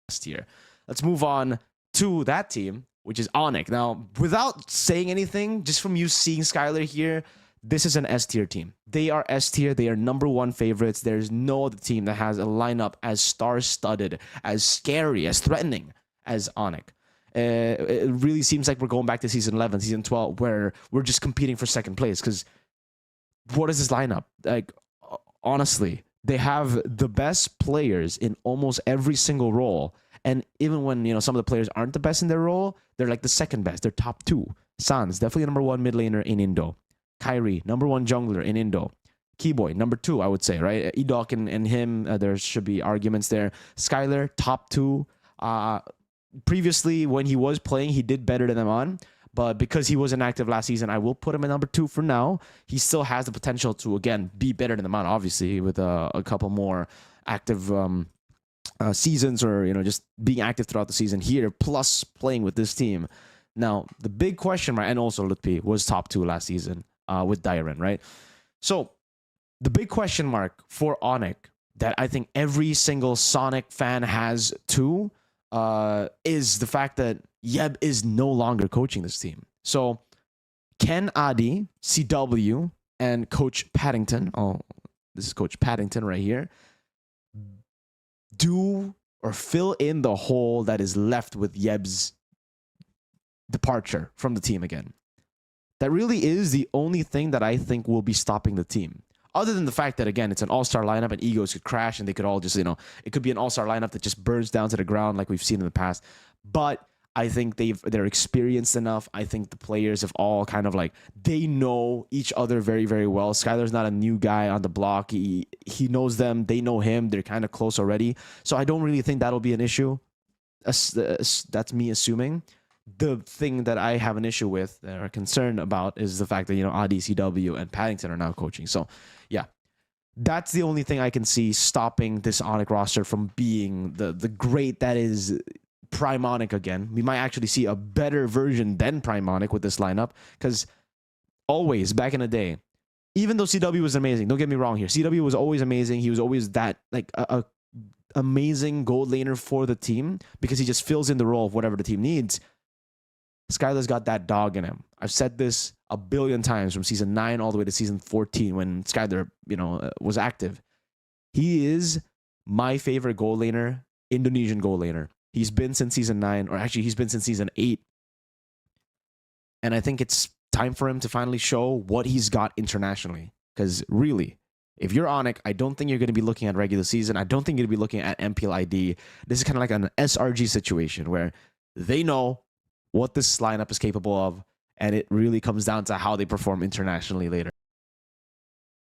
tier. Let's move on to that team, which is Onic. Now, without saying anything, just from you seeing Skylar here, this is an S tier team. They are S tier. They are #1 favorites. There's no other team that has a lineup as star-studded, as scary, as threatening as Onic. It really seems like we're going back to season 11, season 12, where we're just competing for second place. Because what is this lineup? Like, honestly, they have the best players in almost every single role. And even when, you know, some of the players aren't the best in their role, they're like the second best. They're top 2. Sans, definitely #1 mid laner in Indo. Kyrie, #1 jungler in Indo. Keyboy, #2, I would say, right? Edok and him, there should be arguments there. Skylar, top 2. Previously, when he was playing, he did better than them on. But because he was inactive last season, I will put him at #2 for now. He still has the potential to, again, be better than them on, obviously, with a couple more active seasons, or, you know, just being active throughout the season here, plus playing with this team. Now, the big question mark, and also Lutpi was top 2 last season with Dyren, right? So the big question mark for Onic that I think every single Sonic fan has too is the fact that Yeb is no longer coaching this team. So can Adi, CW, and Coach Paddington, oh, this is Coach Paddington right here, do or fill in the hole that is left with Yeb's departure from the team again? That really is the only thing that I think will be stopping the team. Other than the fact that, again, it's an all-star lineup and egos could crash and they could all just, you know, it could be an all-star lineup that just burns down to the ground like we've seen in the past. But I think they're experienced enough. I think the players have all kind of like, they know each other very, very well. Skylar's not a new guy on the block. He knows them. They know him. They're kind of close already. So I don't really think that'll be an issue. That's me assuming. The thing that I have an issue with or concerned about is the fact that, you know, Adi, CW, and Paddington are now coaching. So, yeah, that's the only thing I can see stopping this Onic roster from being the great that is Prime Onic again. We might actually see a better version than Prime Onic with this lineup, because always, back in the day, even though CW was amazing, don't get me wrong here, CW was always amazing. He was always that, like, a amazing gold laner for the team because he just fills in the role of whatever the team needs. Skylar's got that dog in him. I've said this a billion times from season 9 all the way to season 14 when Skylar, you know, was active. He is my favorite gold laner, Indonesian gold laner. He's been since season 9, or actually he's been since season 8. And I think it's time for him to finally show what he's got internationally. Because really, if you're Onic, I don't think you're going to be looking at regular season. I don't think you're going to be looking at MPL ID. This is kind of like an SRG situation where they know what this lineup is capable of, and it really comes down to how they perform internationally later.